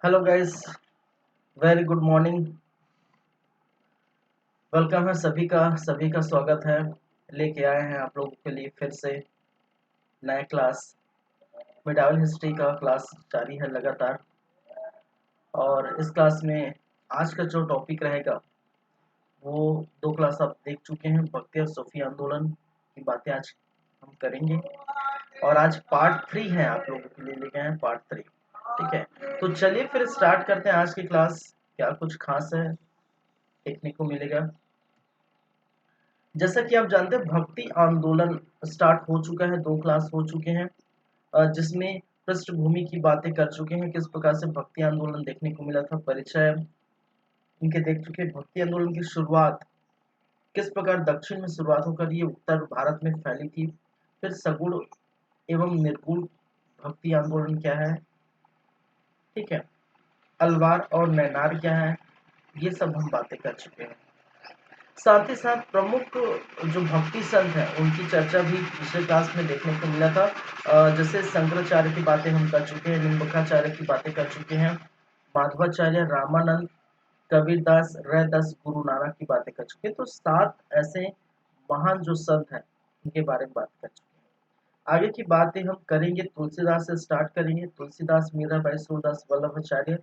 Hello guys, very good morning. Welcome है सभी का स्वागत है। लेके आए हैं आप लोगों के लिए फिर से नया क्लास। मिडावल हिस्ट्री का क्लास जारी है लगातार। और इस क्लास में आज का जो टॉपिक रहेगा वो दो क्लास आप देख चुके हैं। भक्ति और सूफी आंदोलन की बातें आज हम करेंगे। और आज पार्ट 3 है, आप लोगों के लिए लेके आए हैं पार्ट 3। ठीक है, तो चलिए फिर स्टार्ट करते हैं आज की क्लास। क्या कुछ खास है देखने को मिलेगा। जैसा कि आप जानते हैं, भक्ति आंदोलन स्टार्ट हो चुका है, दो क्लास हो चुके हैं जिसमें पृष्ठभूमि की बातें कर चुके हैं, किस प्रकार से भक्ति आंदोलन देखने को मिला था, परिचय इनके देख चुके हैं। भक्ति आंदोलन की शुरुआत किस प्रकार दक्षिण में शुरुआत होकर ये उत्तर भारत में फैली थी। फिर सगुण एवं निर्गुण भक्ति आंदोलन क्या है, ठीक है, अलवार और नैनार क्या है, ये सब हम बातें कर चुके हैं। साथ ही साथ प्रमुख जो भक्ति संत हैं उनकी चर्चा भी पिछले क्लास में देखने को मिला था। जैसे शंकराचार्य की बातें हम कर चुके हैं, निम्बकाचार्य की बातें कर चुके हैं, माधवाचार्य, रामानंद, कबीरदास, रैदास, गुरु नानक की बातें कर चुके हैं। तो 7 ऐसे महान जो संत हैं उनके बारे में बात कर चुके हैं। आगे की बातें हम करेंगे, तुलसीदास से स्टार्ट करेंगे। तुलसीदास, मीराबाई, सूरदास, वल्लभाचार्य,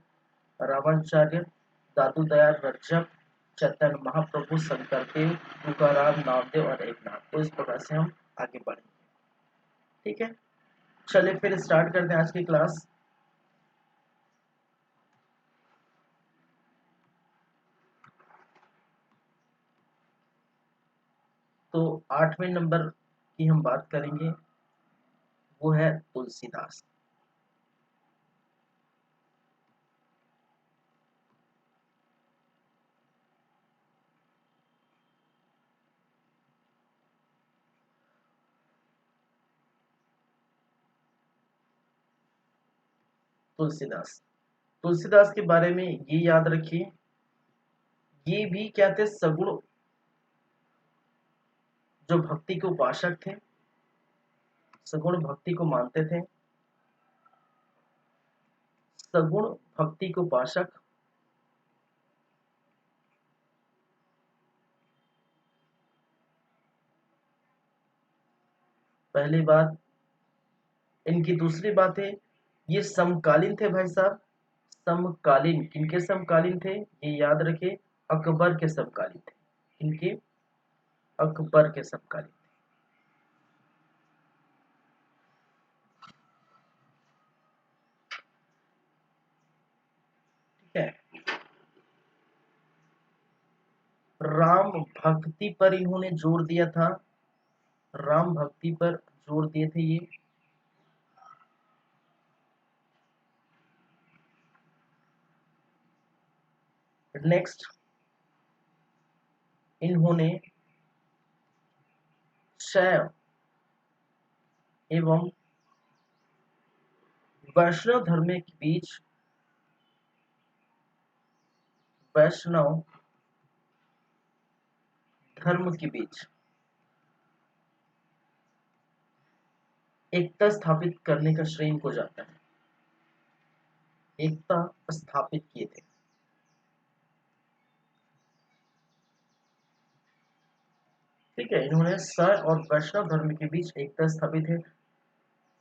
रामाचार्य, दादू दयाल, रज्जक, चैतन्य महाप्रभु, शंकरदेव, तुकाराम, नामदेव और एकनाथ। तो इस प्रकार से हम आगे बढ़ेंगे। ठीक है, चलिए फिर स्टार्ट करते हैं आज की क्लास। तो 8वें नंबर की हम बात करेंगे, वो है तुलसीदास। तुलसीदास, तुलसीदास के बारे में ये याद रखिए, ये भी क्या थे, सगुण जो भक्ति के उपासक थे, सगुण भक्ति को मानते थे, सगुण भक्ति के उपासक। पहली बात इनकी, दूसरी बात है ये समकालीन थे भाई साहब। समकालीन, किनके समकालीन थे ये याद रखिए, अकबर के समकालीन थे। इनके अकबर के समकालीन थे। ठीक है, राम भक्ति पर इन्होंने जोर दिया था, राम भक्ति पर जोर दिए थे ये। नेक्स्ट, इन्होंने शैव एवं वैष्णव धर्म के बीच, वैष्णव धर्म के बीच एकता स्थापित करने का श्रेय इनको जाता है। एकता स्थापित किए थे। ठीक है, इन्होंने शैव और वैष्णव धर्म के बीच एकता स्थापित है।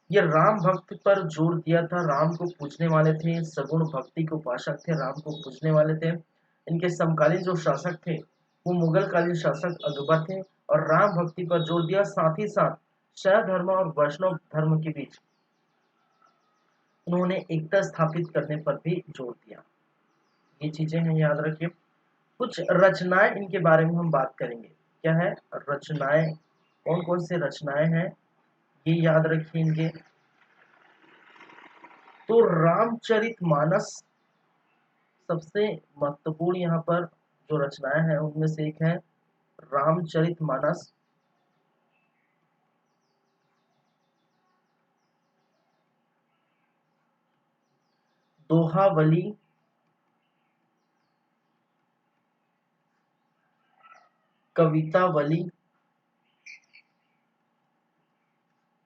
ये राम भक्त पर जोर दिया था, राम को पूजने वाले थे, सगुण भक्ति के उपासक थे, राम को पूजने वाले थे। इनके समकालीन जो शासक थे वो मुगल कालीन शासक अकबर थे, और राम भक्ति पर जोर दिया, साथ ही साथ शैव धर्म और वैष्णव धर्म के बीच उन्होंने एकता स्थापित करने पर भी जोर दिया। ये चीजें हैं, याद रखिए। कुछ रचनाएं इनके बारे में हम बात करेंगे। क्या है रचनाएं, कौन कौन से रचनाएं हैं ये याद रखिए इनके। तो रामचरितमानस सबसे महत्वपूर्ण यहाँ पर जो रचनाएं हैं उनमें से एक है रामचरितमानस। दोहावली, कवितावली,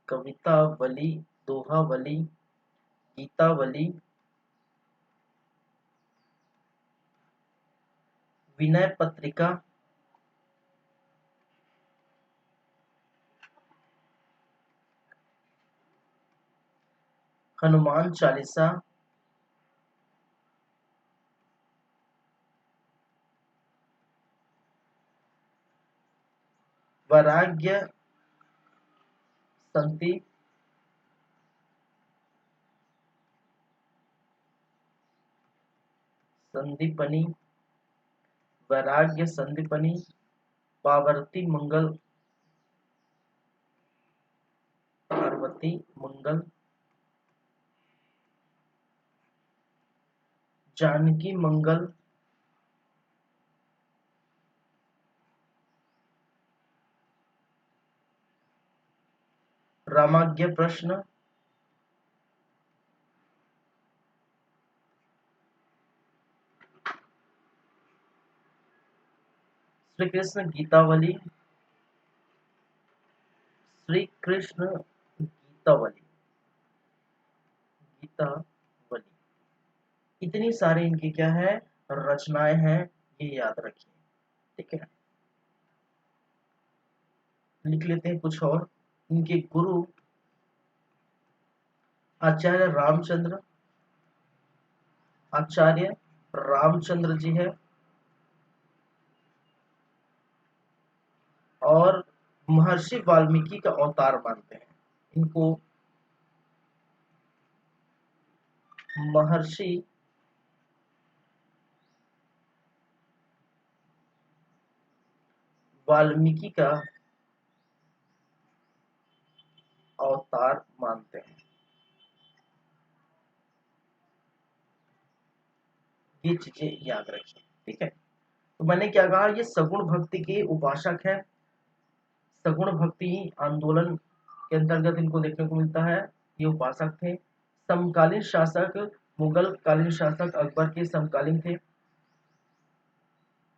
कवितावली, दोहावली, गीतावली, विनय पत्रिका, हनुमान चालीसा, वैराग्य संति, संदीपनी, वैराग्य संदीपनी, पार्वती मंगल, पार्वती मंगल, जानकी मंगल, रामाज्ञ प्रश्न, श्री कृष्ण गीतावली, श्री कृष्ण गीतावली, गीतावली, इतनी सारी इनकी क्या है रचनाएं हैं, ये याद रखिए। ठीक है, लिख लेते हैं कुछ और। इनके गुरु आचार्य रामचंद्र, आचार्य रामचंद्र जी है, और महर्षि वाल्मीकि का अवतार मानते हैं इनको। महर्षि वाल्मीकि का अवतार मानते हैं। ये चीजें याद रखिए। ठीक है, तो मैंने क्या कहा, ये सगुण भक्ति के उपासक है। सगुण भक्ति आंदोलन के अंतर्गत इनको देखने को मिलता है। ये उपासक थे। समकालीन शासक, मुगल कालीन शासक अकबर के समकालीन थे।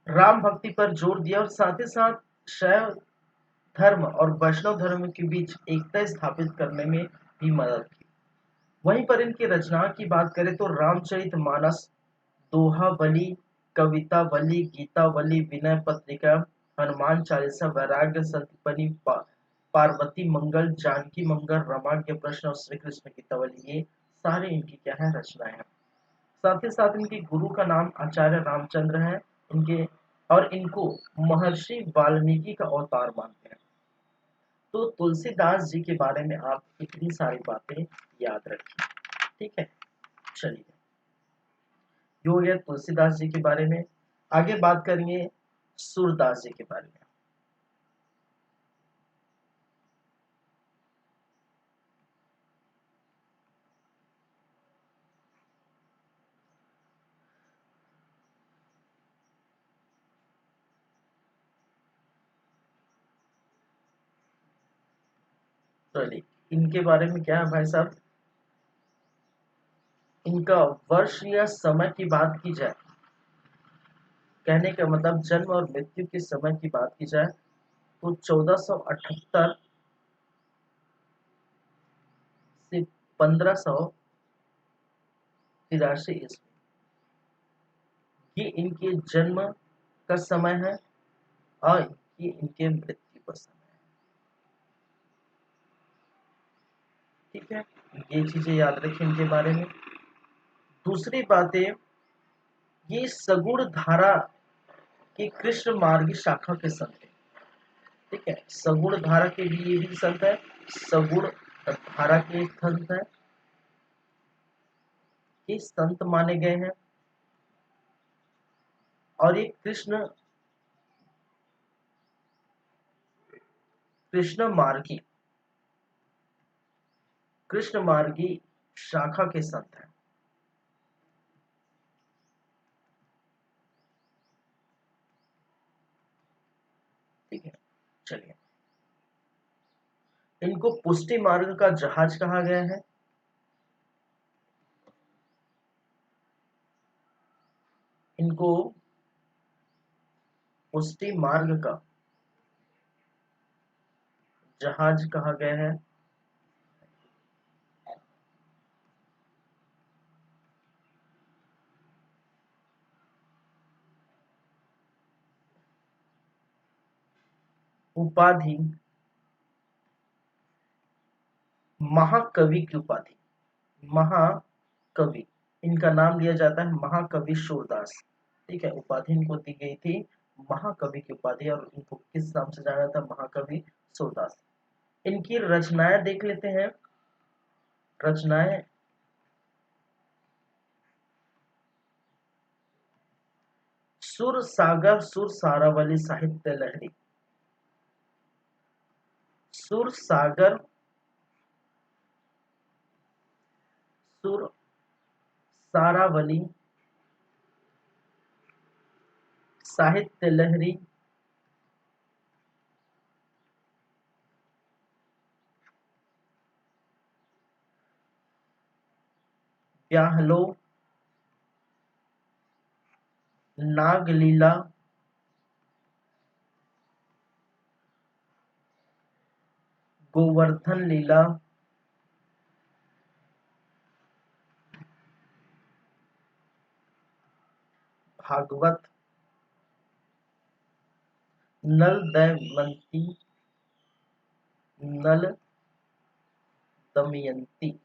राम भक्ति पर जोर दिया और साथ ही साथ शैव धर्म और वैष्णव धर्म के बीच एकता स्थापित करने में भी मदद की। वहीं पर इनकी रचना की बात करें तो रामचरितमानस, दोहावली, कवितावली, गीतावली, विनय पत्रिका, हनुमान चालीसा, वैराग्य संदीपनी, पार्वती मंगल, जानकी मंगल, रमाज्ञ प्रश्न और श्री कृष्ण गीतावली, ये सारे इनकी क्या है रचनाएं हैं। साथ ही साथ इनके गुरु का नाम आचार्य रामचंद्र है। इनके और इनको महर्षि वाल्मीकि का अवतार मानते हैं। तो तुलसीदास जी के बारे में आप इतनी सारी बातें याद रखिए। ठीक है, चलिए, जो हो गया तुलसीदास जी के बारे में। आगे बात करेंगे सूरदास जी के बारे में। चलिए, इनके बारे में क्या है भाई साहब, इनका वर्ष या समय की बात की जाए, कहने का मतलब जन्म और मृत्यु के समय की बात की जाए, तो 1478 से 1583 ईस्वी, ये इनके जन्म का समय है और ये इनके मृत्यु का समय है। ठीक है, ये चीजें याद रखें इनके बारे में। दूसरी बातें, ये सगुण धारा के कृष्ण मार्गी शाखा के संत है। ठीक है, सगुण धारा के भी ये भी संत है, सगुण धारा के संत है, ये संत माने गए हैं। और ये कृष्ण मार्गी, कृष्ण मार्गी शाखा के संत हैं। ठीक है, चलिए, इनको पुष्टि मार्ग का जहाज कहा गया है। इनको पुष्टि मार्ग का जहाज कहा गया है। उपाधि, महाकवि की उपाधि, महाकवि, इनका नाम लिया जाता है महाकवि सूरदास। ठीक है, उपाधि इनको दी गई थी महाकवि की उपाधि, और इनको किस नाम से जाना था? महाकवि सूरदास। इनकी रचनाएं देख लेते हैं। रचनाएं, सुर सागर सुर सारावली साहित्य लहरी, सुर सागर सुर सारावली साहित्य लहरी, ब्याहलो, नागलीला, गोवर्धन लीला, भागवत, नल दमयंती, नल दमयंती,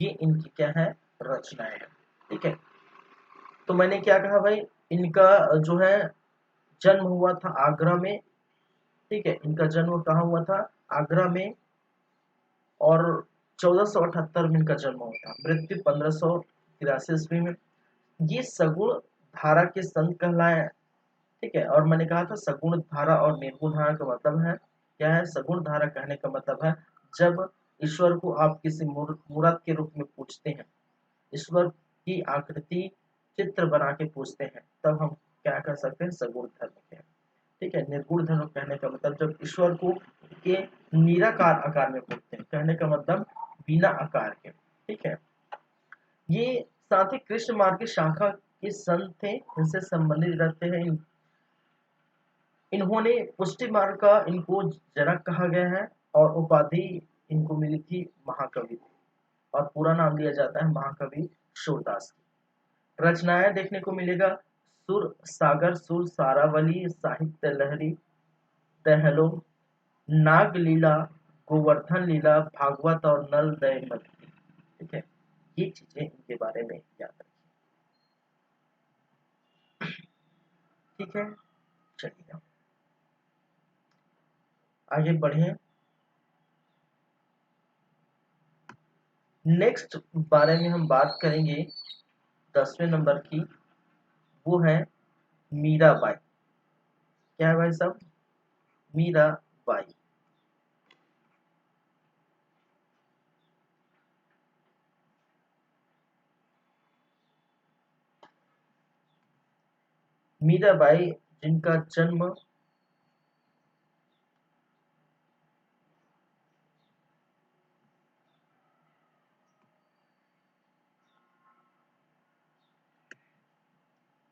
ये इनकी क्या है? रचनाएं है। ठीक है, तो मैंने क्या कहा भाई, इनका जो है जन्म हुआ था आगरा में। ठीक है, इनका जन्म कहाँ हुआ था? आगरा में, और 1478 में इनका जन्म हुआ था, मृत्यु 1583 ईस्वी में। ये सगुण धारा के संत कहलाए। ठीक है, और मैंने कहा था सगुण धारा और निर्गुण धारा का मतलब है क्या है? सगुण धारा कहने का मतलब है जब ईश्वर को आप किसी मूर्त के रूप में पूछते हैं, ईश्वर की आकृति चित्र बना के पूछते हैं, तब हम क्या कर सकते हैं? सगुण धर्म के। ठीक है, निर्गुण धर्म कहने का मतलब जब ईश्वर को के निराकार आकार में पूछते हैं, कहने का मतलब बिना आकार के। ठीक है, ये साथ ही कृष्ण मार्ग की शाखा के संत थे, इनसे संबंधित रहते हैं। इन्होंने पुष्टि मार्ग का इनको जनक कहा गया है, और उपाधि इनको मिली थी महाकवि, और पूरा नाम लिया जाता है महाकवि सूरदास की। रचनाएं देखने को मिलेगा, सुर सागर सुर सारावली साहित्य लहरी, दहलो, नाग लीला, गोवर्धन लीला, भागवत और नल दमयंती। ठीक है, ये चीजें इनके बारे में याद रखिए। ठीक है, चलिए आगे बढ़े। नेक्स्ट बारे में हम बात करेंगे 10वें नंबर की, वो है मीराबाई। क्या है भाई साहब? मीराबाई। मीराबाई जिनका जन्म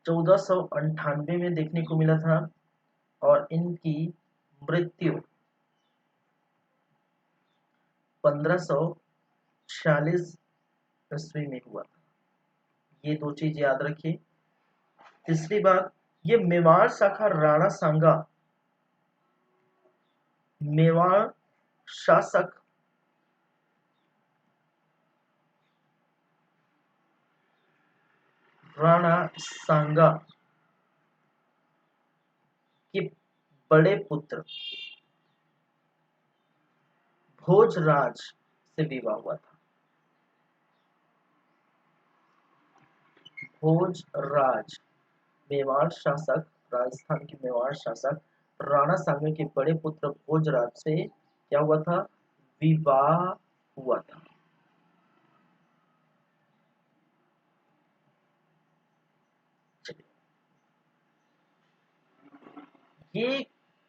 1498 में देखने को मिला था, और इनकी मृत्यु 1546 ईस्वी में हुआ था। ये दो चीज याद रखिए। तीसरी बात, ये मेवाड़ शाखा राणा सांगा, मेवाड़ शासक राणा सांगा के बड़े पुत्र भोजराज से विवाह हुआ था। भोजराज, मेवाड़ शासक, राजस्थान के मेवाड़ शासक राणा सांगा के बड़े पुत्र भोजराज से क्या हुआ था? विवाह हुआ था। ये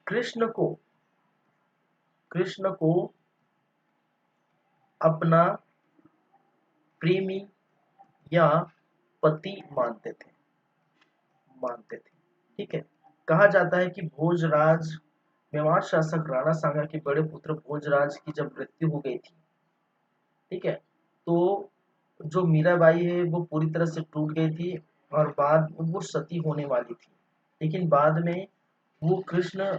कृष्ण को कृष्ण को अपना प्रेमी या पति मानते थे। ठीक है, कहा जाता है कि भोजराज, मेवाड़ शासक राणा सांगा के बड़े पुत्र भोजराज की जब मृत्यु हो गई थी, ठीक है, तो जो मीराबाई है वो पूरी तरह से टूट गई थी, और बाद वो सती होने वाली थी। लेकिन बाद में वो कृष्ण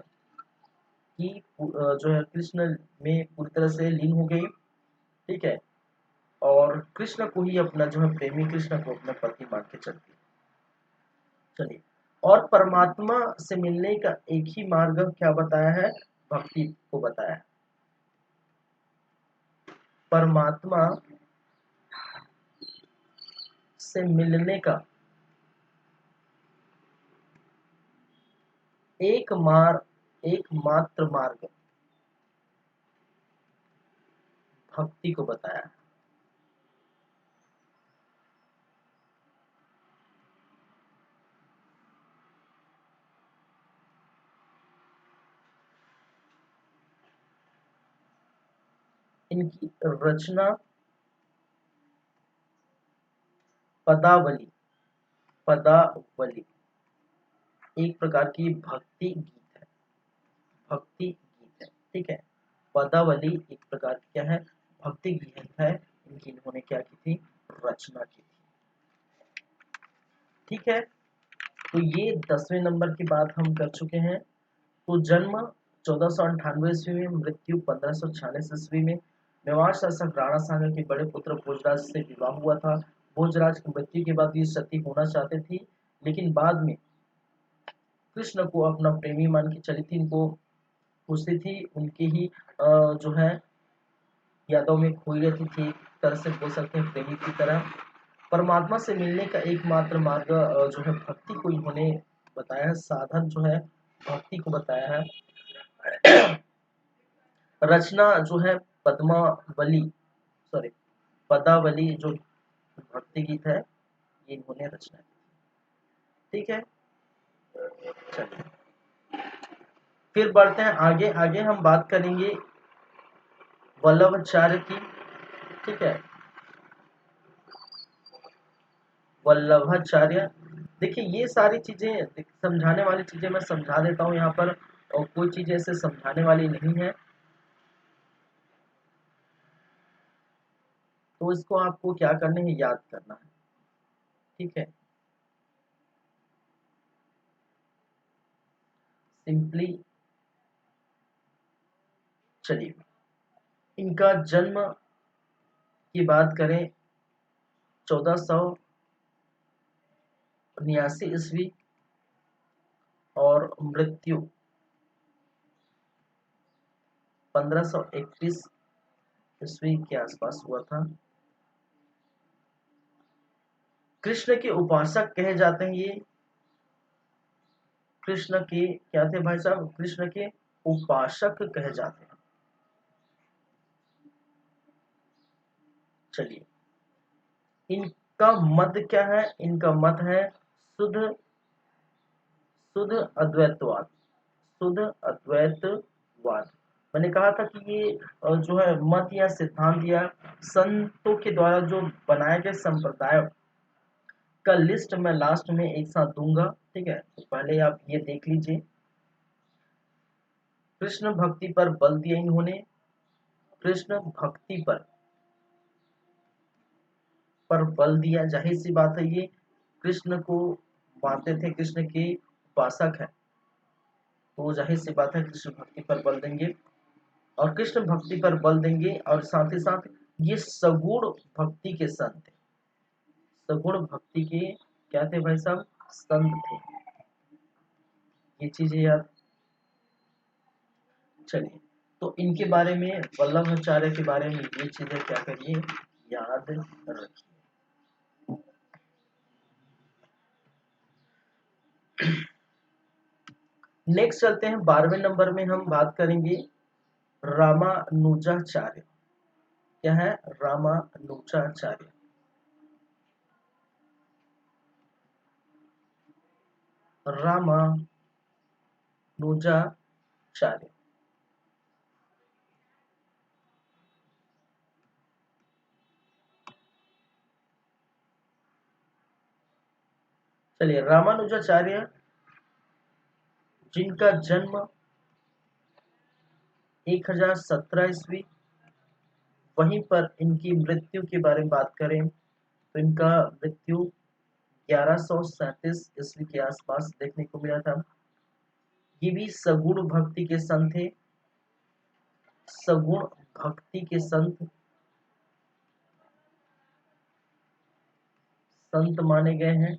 कि जो है कृष्ण में पूरी तरह से लीन हो गई, ठीक है, और कृष्ण को ही अपना जो है प्रेमी कृष्ण को अपना पति मान के चलती है। चलिए, और परमात्मा से मिलने का एक ही मार्ग क्या बताया है? भक्ति को बताया है। परमात्मा से मिलने का एकमात्र मार्ग भक्ति को बताया है। इनकी रचना पदावली पदावली एक प्रकार की भक्ति गीत है, भक्ति गीत है, ठीक है। पदावली एक प्रकार की क्या है? भक्ति गीत है। इनकी इन्होंने क्या की थी? रचना की थी, ठीक है। तो ये 10वें नंबर की बात हम कर चुके हैं। तो जन्म 1498 ईस्वी में, मृत्यु 1546 ईस्वी में। मेवाड़ शासक राणा सांगा के बड़े पुत्र भोजराज से विवाह हुआ था। भोजराज की मृत्यु के बाद ये सती होना चाहते थी, लेकिन बाद में कृष्ण को अपना प्रेमी मान के चली थी। इनको पूछती थी, उनके ही जो है यादों में खोई रहती थी, एक तरह से बोल सकते हैं प्रेमी की तरह। परमात्मा से मिलने का एकमात्र मार्ग जो है भक्ति को इन्होंने बताया है, साधन जो है भक्ति को बताया है। रचना जो है पद्मावली, सॉरी, पदावली जो भक्ति गीत है, ये इन्होंने रचना की, ठीक है। चलिए, फिर बढ़ते हैं आगे। आगे हम बात करेंगे वल्लभाचार्य की, ठीक है। वल्लभाचार्य, देखिए ये सारी चीजें समझाने वाली चीजें मैं समझा देता हूँ यहाँ पर, और कोई चीज ऐसे समझाने वाली नहीं है, तो इसको आपको क्या करना है? याद करना है, ठीक है। सिंपली, चलिए, इनका जन्म की बात करें 1489 ईस्वी, और मृत्यु 1531 ईस्वी के आसपास हुआ था। कृष्ण के उपासक कहे जाते हैं ये। कृष्ण के क्या थे भाई साहब? कृष्ण के उपासक कहे जाते हैं। चलिए, इनका मत क्या है? इनका मत है शुद्ध शुद्ध अद्वैतवाद, शुद्ध अद्वैतवाद। मैंने कहा था कि ये जो है मत या सिद्धांत या संतों के द्वारा जो बनाए गए संप्रदाय का लिस्ट मैं लास्ट में एक साथ दूंगा, ठीक है। तो पहले आप ये देख लीजिए। कृष्ण भक्ति पर बल दिया इन्होंने, कृष्ण भक्ति पर बल दिया। जाहिर सी बात है, ये कृष्ण को मानते थे, कृष्ण के उपासक है, तो जाहिर सी बात है कृष्ण भक्ति पर बल देंगे। और कृष्ण भक्ति पर बल देंगे, और साथ ही साथ ये सगुण भक्ति के संत थे। सगुण भक्ति के क्या थे भाई साहब? संत थे। ये चीजें याद। चलिए, तो इनके बारे में, वल्लभाचार्य के बारे में ये चीजें क्या करिए? याद रखिए। नेक्स्ट चलते हैं, 12वें नंबर में हम बात करेंगे रामानुजाचार्य। क्या है? रामानुजाचार्य। रामानुजाचार्य। चलिए, रामानुजाचार्य जिनका जन्म 1017 ईस्वी, वहीं पर इनकी मृत्यु के बारे में बात करें तो इनका मृत्यु 1137 ईस्वी के आसपास देखने को मिला था। ये भी सगुण भक्ति के संत थे। सगुण भक्ति के संत माने गए हैं।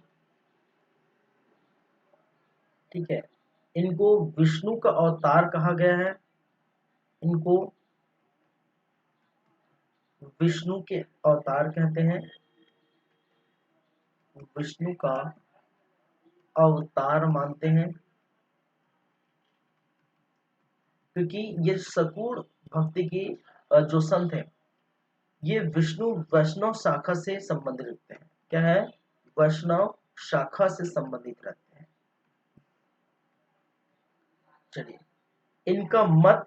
ठीक है, इनको विष्णु का अवतार कहा गया है। इनको विष्णु के अवतार कहते हैं, विष्णु का अवतार मानते हैं, क्योंकि ये सगुण भक्ति की जो संत है ये विष्णु वैष्णव शाखा से संबंधित रखते हैं। क्या है? वैष्णव शाखा से संबंधित रहते हैं। चलिए, इनका मत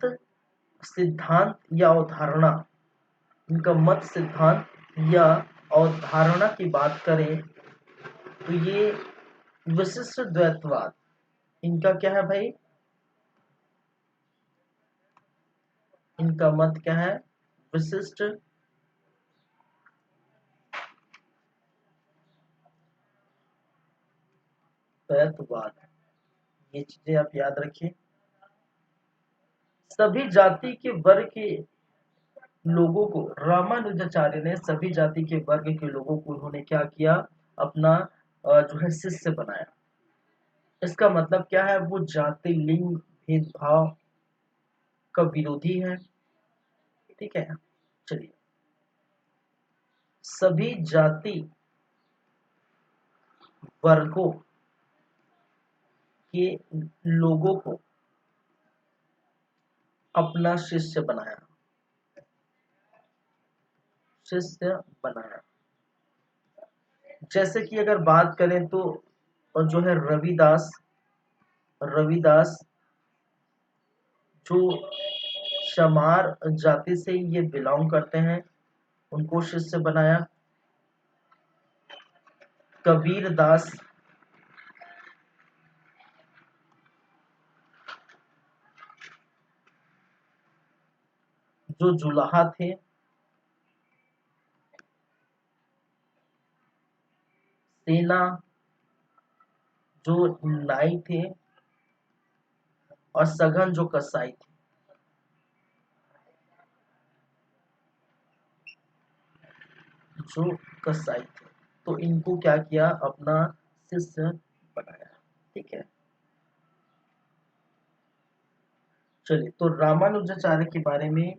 सिद्धांत या अवधारणा, इनका मत सिद्धांत या अवधारणा की बात करें तो ये विशिष्ट द्वैतवाद इनका क्या है भाई? इनका मत क्या है? विशिष्ट द्वैतवाद। ये चीजें आप याद रखिए। सभी जाति के वर्ग के लोगों को, रामानुजाचार्य ने सभी जाति के वर्ग के लोगों को उन्होंने क्या किया? अपना जो है शिष्य बनाया। इसका मतलब क्या है? वो जाति लिंग भेदभाव का विरोधी है। ठीक है, चलिए, सभी जाति वर्गों के लोगों को अपना शिष्य बनाया, शिष्य बनाया। जैसे कि अगर बात करें तो और जो है रविदास, रविदास जो चमार जाति से ये बिलोंग करते हैं, उनको शिष्य बनाया। कबीर दास जो जुलाहा थे, सेना जो नाई थे, और सघन जो कसाई थे। जो कसाई थे, तो इनको क्या किया? अपना शिष्य बनाया। ठीक है, चलिए, तो रामानुजाचार्य के बारे में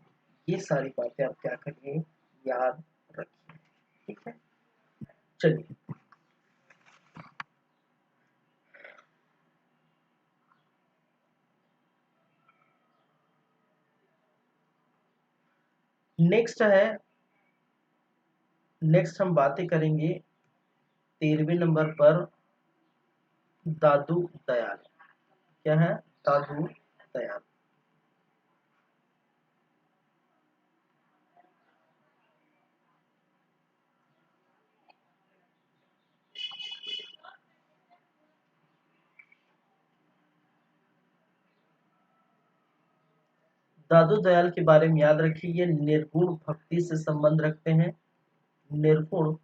ये सारी बातें आप क्या करिए? याद रखिए। ठीक है, चलिए, नेक्स्ट है, नेक्स्ट हम बातें करेंगे 13वें नंबर पर दादू दयाल। क्या है? दादू दयाल। दादू दयाल के बारे में याद रखिए, ये निर्गुण भक्ति से संबंध रखते हैं। निर्गुण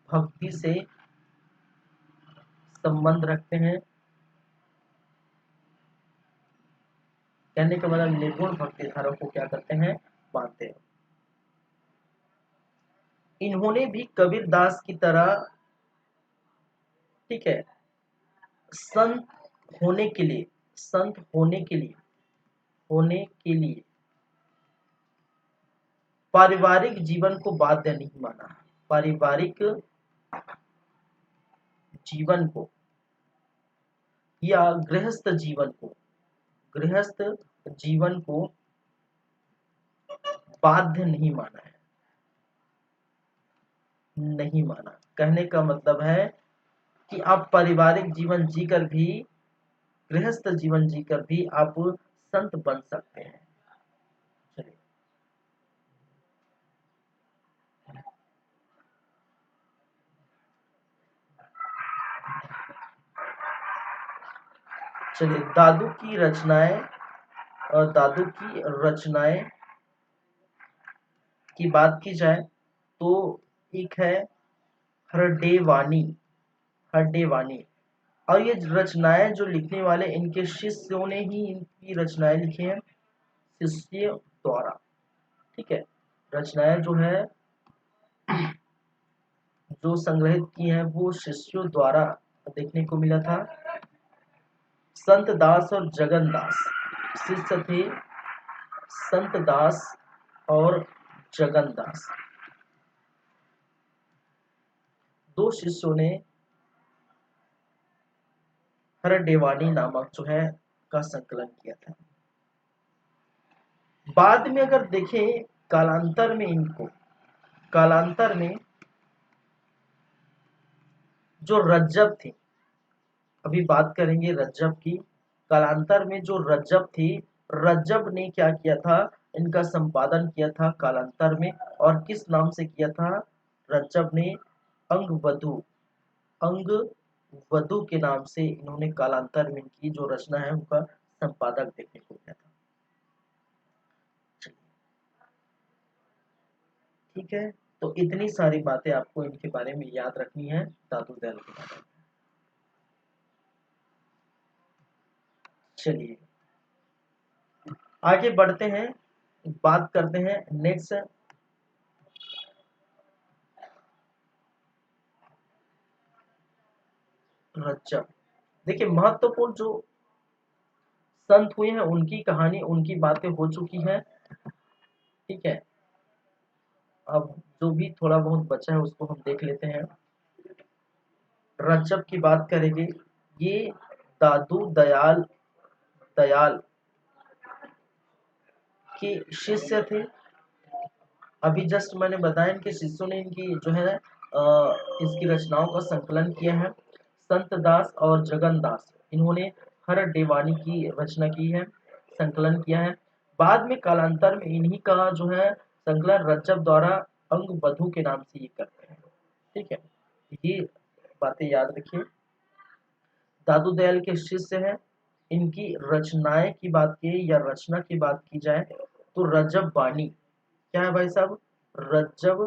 भक्ति से संबंध रखते हैं। कहने का मतलब निर्गुण भक्ति धारक को क्या करते हैं? मानते हैं। इन्होंने भी कबीर दास की तरह, ठीक है, संत होने के लिए, संत होने के लिए पारिवारिक जीवन को बाध्य नहीं माना। पारिवारिक जीवन को या गृहस्थ जीवन को बाध्य नहीं माना है। नहीं माना कहने का मतलब है कि आप पारिवारिक जीवन जीकर भी, गृहस्थ जीवन जीकर भी आप संत बन सकते हैं। चलिए, चलिए, दादू की रचनाएं की बात की जाए तो एक है हरडेवानी। हरडेवानी, और ये रचनाएं जो लिखने वाले इनके शिष्यों ने ही इनकी रचनाएं लिखी हैं। शिष्य द्वारा, ठीक है। रचनाएं जो है जो संग्रहित की हैं वो शिष्यों द्वारा देखने को मिला था। संत दास और जगन दास शिष्य थे, संत दास और जगन दास। दो शिष्यों ने हर देवानी नामक जो है का संकलन किया था। बाद में अगर देखें कालांतर में जो रज्जब थी, अभी बात करेंगे रज्जब की। कालांतर में जो रज्जब थी, रज्जब ने क्या किया था, इनका संपादन किया था कालांतर में। और किस नाम से किया था, रज्जब ने अंग वधु के नाम से इन्होंने कालांतर में इनकी जो रचना है उनका संपादक देखने को मिला था। ठीक है, तो इतनी सारी बातें आपको इनके बारे में याद रखनी है, दादू दयाल के बारे में। चलिए आगे बढ़ते हैं, बात करते हैं नेक्स्ट। रज्जब, देखिए महत्वपूर्ण जो संत हुए हैं उनकी कहानी, उनकी बातें हो चुकी हैं, ठीक है। अब जो भी थोड़ा बहुत बचा है उसको हम देख लेते हैं। रज्जब की बात करेंगे, ये दादू दयाल के शिष्य थे। अभी जस्ट मैंने बताया इनके शिष्यों ने इनकी जो है इसकी रचनाओं का संकलन किया है। संत दास और जगन दास इन्होंने हर देवानी की रचना की है, संकलन किया है। बाद में कालांतर में इन्हीं का जो है संकलन रज्जब द्वारा अंग बधु के नाम से ये करते हैं, ठीक है। ये बातें याद रखिए। दादू दयाल के शिष्य हैं। इनकी रचनाएं की बात की या रचना की बात की जाए तो रजब बानी, क्या है भाई साहब, रज्जब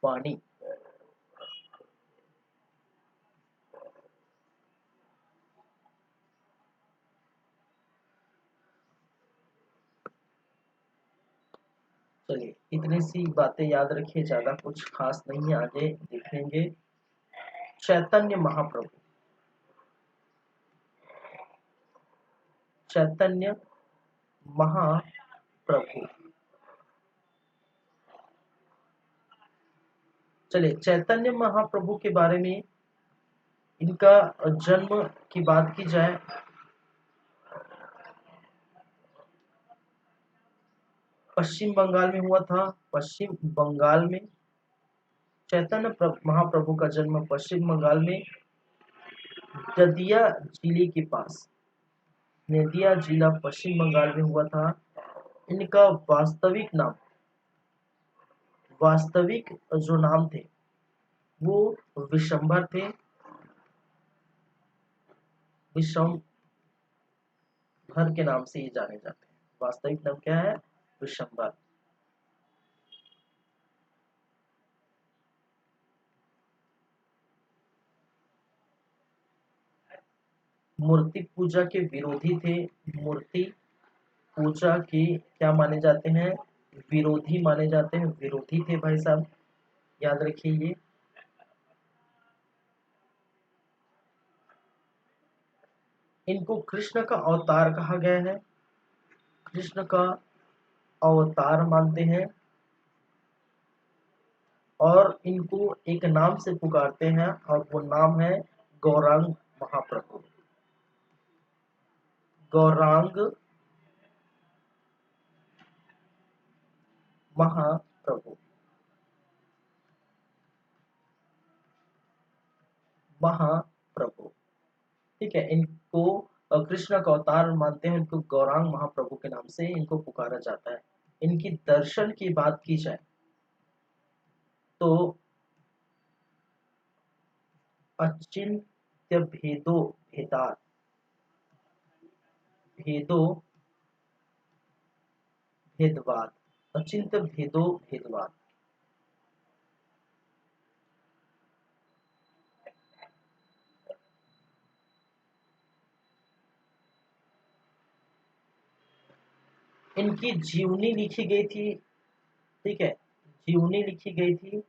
बानी। चलिए इतनी सी बातें याद रखिए, ज्यादा कुछ खास नहीं है, आगे देखेंगे। चैतन्य महाप्रभु, चैतन्य महाप्रभु। चलिए चैतन्य महाप्रभु के बारे में, इनका जन्म की बात की जाए पश्चिम बंगाल में हुआ था। पश्चिम बंगाल में महाप्रभु का जन्म पश्चिम बंगाल में ददिया जिले के पास, नदिया जिला पश्चिम बंगाल में हुआ था। इनका वास्तविक जो नाम थे वो विशंभर थे, विशंभर के नाम से ये जाने जाते हैं। वास्तविक नाम क्या है, विशंभर। मूर्ति पूजा के विरोधी थे, मूर्ति पूजा के क्या माने जाते हैं, विरोधी माने जाते हैं, विरोधी थे भाई साहब, याद रखिए ये। इनको कृष्ण का अवतार कहा गया है, कृष्ण का अवतार मानते हैं। और इनको एक नाम से पुकारते हैं और वो नाम है गौरांग महाप्रभु, गौरांग महाप्रभु, महाप्रभु, ठीक है। इनको कृष्ण का अवतार मानते हैं, इनको गौरांग महाप्रभु के नाम से इनको पुकारा जाता है। इनकी दर्शन की बात की जाए तो अचिंत्य भेदो भेदवाद, अचिंत्य भेदवाद। इनकी जीवनी लिखी गई थी, ठीक है, जीवनी लिखी गई थी।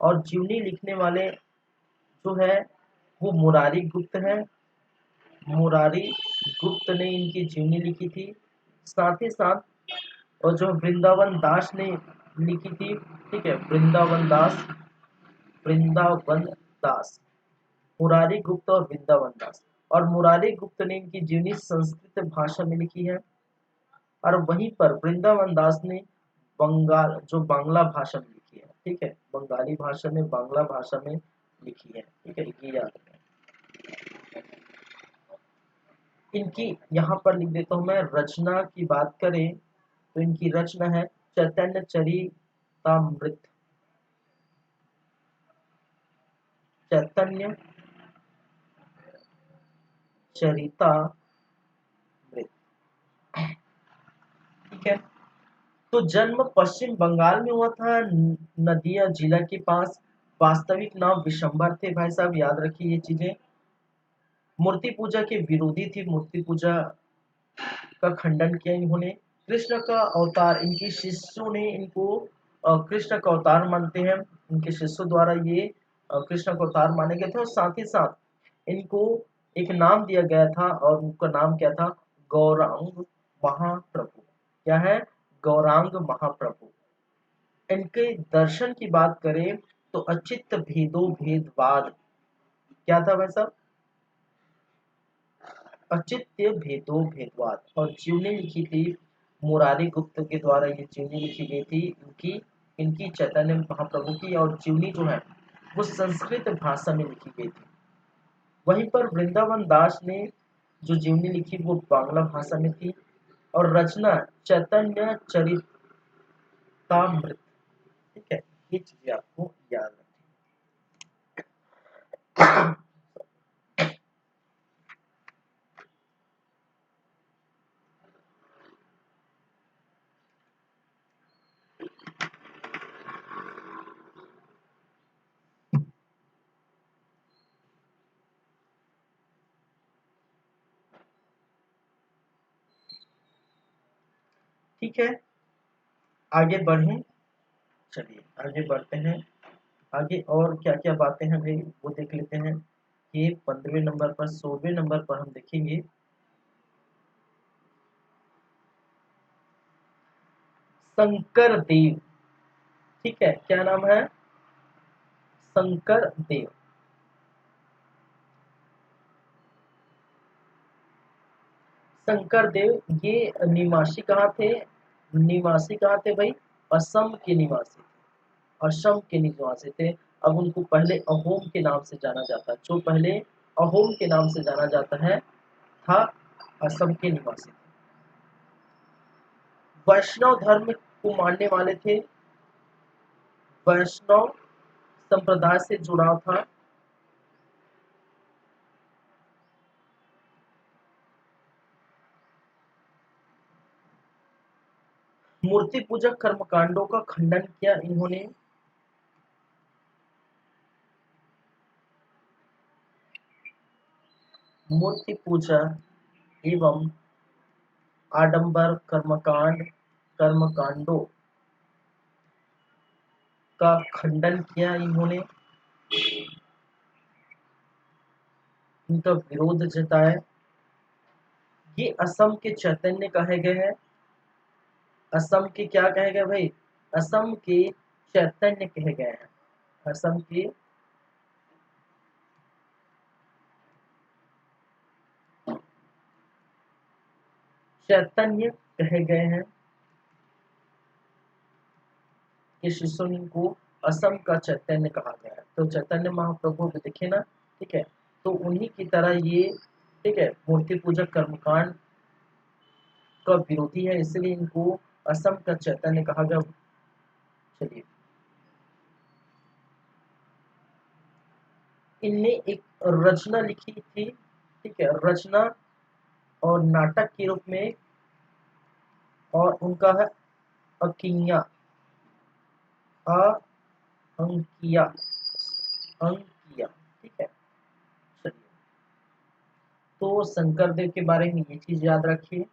और जीवनी लिखने वाले जो है वो मुरारी गुप्त है। मुरारी गुप्त ने इनकी जीवनी लिखी थी। साथ ही साथ और जो वृंदावन दास ने लिखी थी, ठीक है, वृंदावन दास, मुरारी गुप्त और वृंदावन दास। और मुरारी गुप्त ने इनकी जीवनी संस्कृत भाषा में लिखी है। और वहीं पर वृंदावन दास ने बांग्ला भाषा में लिखी है, ठीक है, बंगाली भाषा में, बांग्ला भाषा में लिखी है, ठीक है, ये याद रखें। इनकी यहाँ पर लिख देता हूँ मैं, रचना की बात करें तो इनकी रचना है चैतन्य चरितामृत। चैतन्य चरितामृत, ठीक है। तो जन्म पश्चिम बंगाल में हुआ था, नदिया जिला के पास। वास्तविक नाम विशंबर थे भाई साहब, याद रखिए ये चीजें। मूर्ति पूजा के विरोधी थी, मूर्ति पूजा का खंडन किया इन्होंने। कृष्ण का अवतार, इनके शिष्यों ने इनको कृष्ण का अवतार मानते हैं। इनके शिष्यों द्वारा ये कृष्ण का अवतार माने गए थे। और साथ ही साथ इनको एक नाम दिया गया था, और उनका नाम क्या था? गौरांग महाप्रभु। क्या है? गौरांग महाप्रभु। इनके दर्शन की बात करें तो अचित भेदो भेदवाद, क्या था वैसा? अचित्य भेदो भेदवाद। और जीवनी लिखी थी मुरारी गुप्त के द्वारा, ये जीवनी लिखी गई थी इनकी, इनकी चैतन्य महाप्रभु की। और जीवनी जो है वो संस्कृत भाषा में लिखी गई थी। वहीं पर वृंदावन दास ने जो जीवनी लिखी वो बांग्ला भाषा में थी। और रचना चैतन्य चरितामृत, ठीक है, ये चीजें आपको याद रखनी। ठीक है, आगे बढ़ें। चलिए आगे बढ़ते हैं। आगे और क्या क्या बातें हैं भाई वो देख लेते हैं। ये 15वें नंबर पर, 16वें नंबर पर हम देखेंगे शंकर देव। ठीक है, क्या नाम है? शंकर देव। शंकर देव ये निवासी कहाँ थे? निवासी कहाँ थे भाई? असम के निवासी थे। असम के निवासी थे। अब उनको पहले अहोम के नाम से जाना जाता है, जो पहले अहोम के नाम से जाना जाता है, था असम के निवासी थे। वैष्णव धर्म को मानने वाले थे। वैष्णव संप्रदाय से जुड़ाव था। मूर्ति पूजक कर्मकांडों का खंडन किया इन्होंने। मूर्ति पूजा एवं आडंबर कर्मकांडों का खंडन किया इन्होंने। इनका विरोध जताया। ये असम के चैतन्य कहे गए हैं। असम के क्या कहे गए भाई? असम के चैतन्य कहे गए हैं। असम के चैतन्य कहे गए हैं। ये शिष्यों को असम का चैतन्य कहा गया है। तो चैतन्य महाप्रभु को देखे ना, ठीक है, तो उन्हीं की तरह ये, ठीक है, मूर्ति पूजक कर्मकांड का विरोधी है, इसलिए इनको असम का चैतन्य कहा गया। चलिए, इनने एक रचना लिखी थी, ठीक है, रचना और नाटक के रूप में, और उनका है अकिया, अंकिया, अंकिया, ठीक है। चलिए, तो शंकर देव के बारे में ये चीज याद रखिए।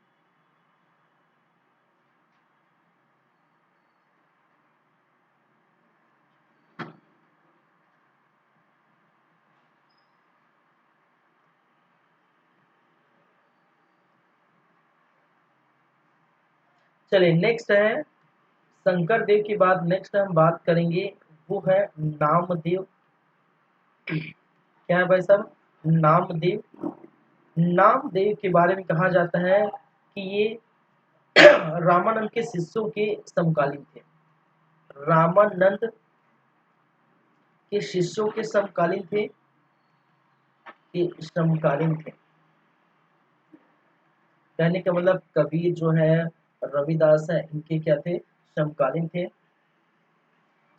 चलिए नेक्स्ट है शंकर देव के बाद नेक्स्ट हम बात करेंगे, वो है नामदेव। क्या है भाई साहब? नामदेव। नामदेव के बारे में कहा जाता है कि ये रामानंद के शिष्यों के समकालीन थे। रामानंद के शिष्यों के समकालीन थे, के समकालीन थे। कहने का मतलब कबीर जो है, रविदास है, इनके क्या थे? समकालीन थे।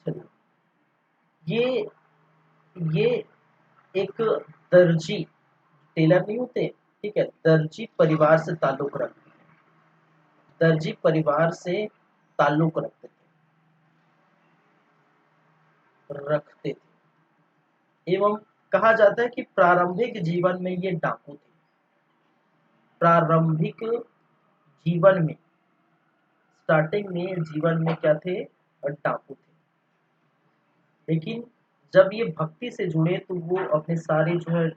चलिए, ये ये एक दर्जी, टेलर नहीं होते, ठीक है, दर्जी परिवार से ताल्लुक रखते हैं। दर्जी परिवार से ताल्लुक रखते थे। एवं कहा जाता है कि प्रारंभिक जीवन में ये डाकू थे। प्रारंभिक जीवन में, स्टार्टिंग में जीवन में क्या थे? डाकू थे। लेकिन जब ये भक्ति से जुड़े तो वो अपने सारे जो है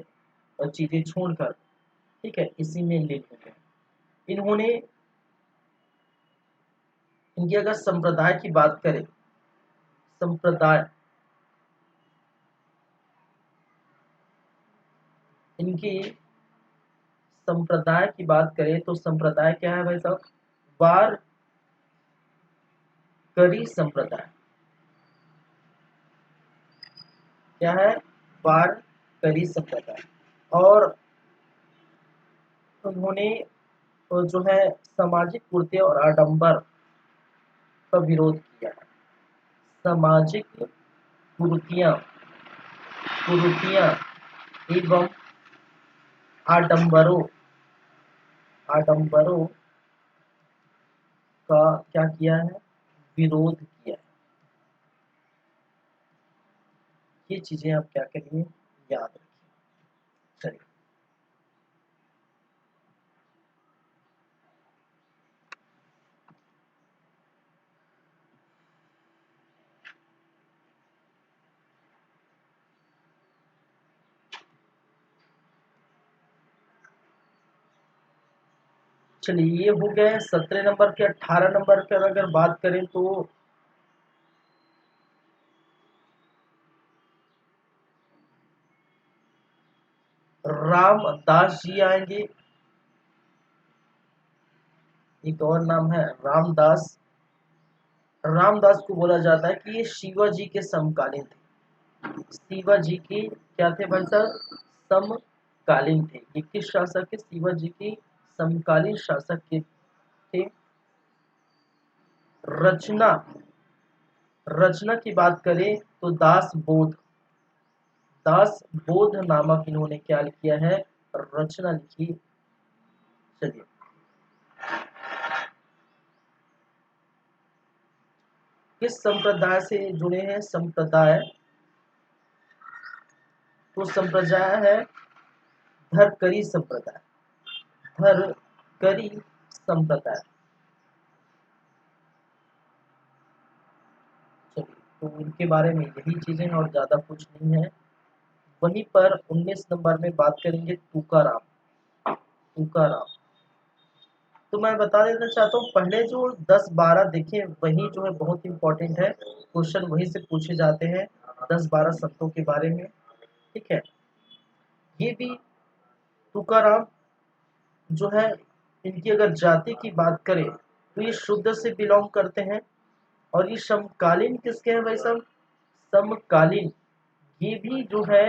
चीजें छोड़कर, ठीक है, इसी में लीन हो गए। इन्होंने, इनकी अगर संप्रदाय की बात करें, संप्रदाय, इनकी संप्रदाय की बात करें तो संप्रदाय क्या है भाई साहब? वारकरी संप्रदाय। क्या है? वारकरी संप्रदाय। और उन्होंने जो है सामाजिक कुरीतियों और आडंबर का विरोध किया है। सामाजिक कुरीतियां, कुरीतियां एवं आडंबरों, आडंबरों का क्या किया है? विरोध किया है। ये चीजें आप क्या करिए? याद रखिए। चलिए, चलिए ये हो गए 17 नंबर के। 18 नंबर पर अगर बात करें तो रामदास जी आएंगे। एक और नाम है रामदास। रामदास को बोला जाता है कि ये शिवाजी के समकालीन थे। शिवाजी के क्या थे भाई साहब? समकालीन थे। ये किस शासक के? शिवाजी के समकालीन शासक के थे। रचना, रचना की बात करें तो दास बोध, दास बोध नामक इन्होंने क्या किया है? रचना लिखी। चलिए, किस संप्रदाय से जुड़े हैं? संप्रदाय, तो संप्रदाय है धरकरी संप्रदाय। धरकरी संप्रदाय। चलिए, तो इनके बारे में यही चीजें हैं और ज्यादा कुछ नहीं है। वहीं पर 19 नंबर में बात करेंगे तुकाराम। तुकाराम, तो मैं बता देना चाहता हूँ, पहले जो 10-12 देखे वही जो है बहुत इंपॉर्टेंट है। क्वेश्चन वहीं से पूछे जाते हैं 10-12 संतों के बारे में, ठीक है। ये भी तुकाराम जो है, इनकी अगर जाति की बात करें तो ये शुद्ध से बिलोंग करते हैं। और ये समकालीन किसके हैं भाई साहब? समकालीन, ये भी जो है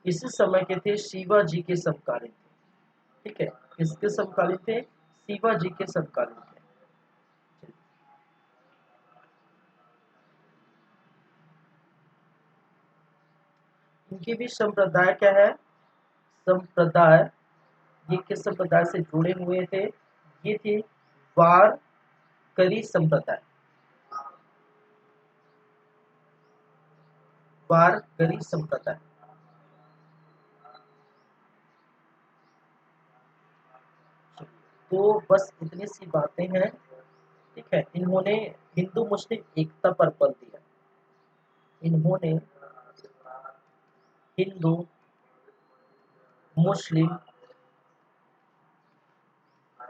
इसी समय के थे, शिवाजी के समकालीन थे, ठीक है। किसके समकालीन थे? शिवाजी के समकालीन थे। इनकी भी संप्रदाय क्या है? संप्रदाय, ये किस संप्रदाय से जुड़े हुए थे? ये थे वारकरी संप्रदाय। वारकरी संप्रदाय। तो बस इतनी सी बातें हैं, ठीक है। इन्होंने हिंदू मुस्लिम एकता पर बल दिया। इन्होंने हिंदू मुस्लिम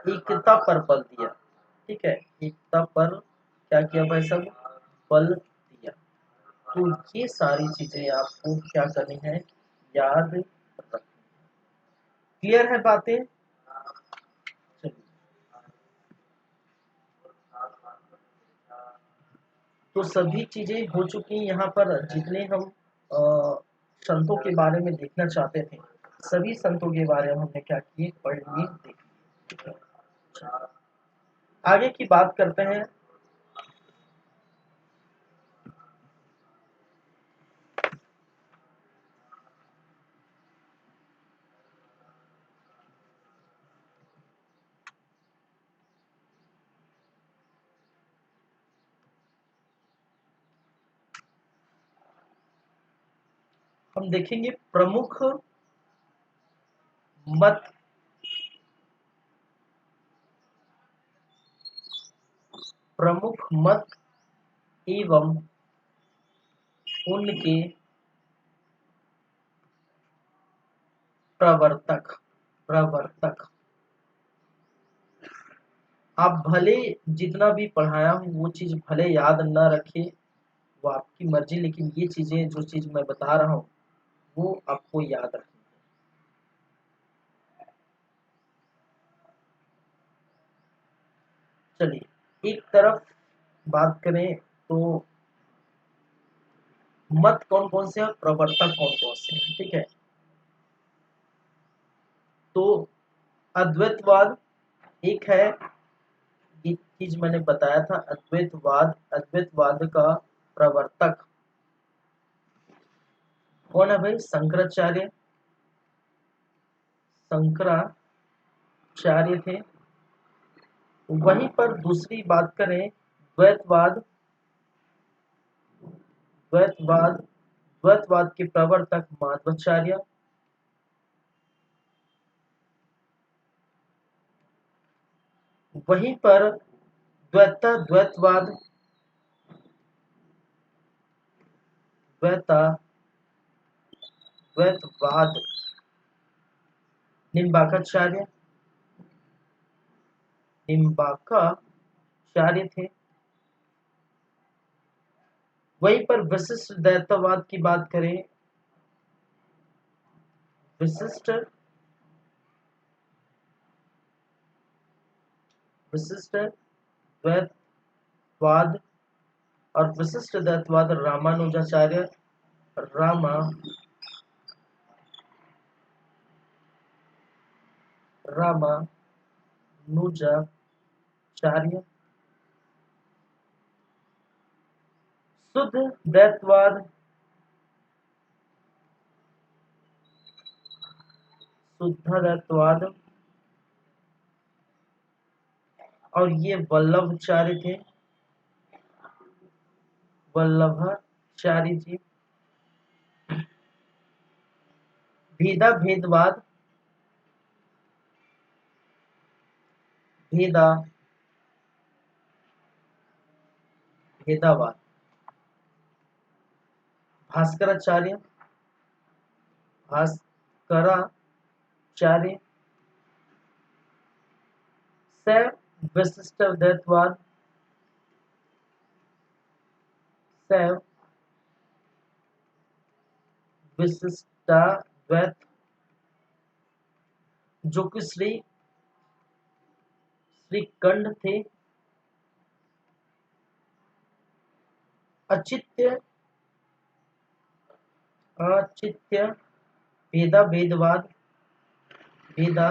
एकता पर बल दिया, ठीक है, एकता पर क्या किया भाई सब, बल दिया। तो ये सारी चीजें आपको क्या करनी है, याद रखनी। क्लियर है बातें? चलिए, तो सभी चीजें हो चुकी हैं। यहाँ पर जितने हम संतों के बारे में देखना चाहते थे, सभी संतों के बारे में हमने क्या किए, पढ़ लिए, देख लिए। आगे की बात करते हैं। हम देखेंगे मत प्रमुख मत एवं उनके प्रवर्तक। प्रवर्तक, आप भले जितना भी पढ़ाया हूँ वो चीज भले याद न रखे, वो आपकी मर्जी, लेकिन ये चीजें जो चीज मैं बता रहा हूँ वो आपको याद रखनी है। चलिए, एक तरफ बात करें तो मत कौन कौन से और प्रवर्तक कौन कौन से हैं, ठीक है। तो अद्वैतवाद एक है, ये चीज मैंने बताया था। अद्वैतवाद, अद्वैतवाद का प्रवर्तक कौन है भाई, शंकराचार्य। शंकराचार्य थे। वहीं पर दूसरी बात करें, द्वैतवाद, द्वैतवाद, द्वैतवाद के प्रवर्तक माधवाचार्य। वहीं पर द्वैतवाद, द्वैता द्वैतवाद निम्बार्काचार्य, निम्बार्काचार्य थे। वहीं पर विशिष्ट द्वैतवाद की बात करें, विशिष्ट विशिष्ट द्वैतवाद और विशिष्ट द्वैतवाद रामानुजाचार्य, रामानुजाचार्य। शुद्ध द्वैतवाद, शुद्ध द्वैतवाद, और ये वल्लभाचार्य थे, वल्लभाचार्य जी। भेदा भेदवाद, भेदा भेदावाद भास्कराचार्य, भास्कराचार्य। शैव विशिष्ट द्वैतवाद, शैव विशिष्टाद्वैत, जो कि श्रीकंठ थे। अचित्य, अचित्य भेदा भेदवाद, भेदा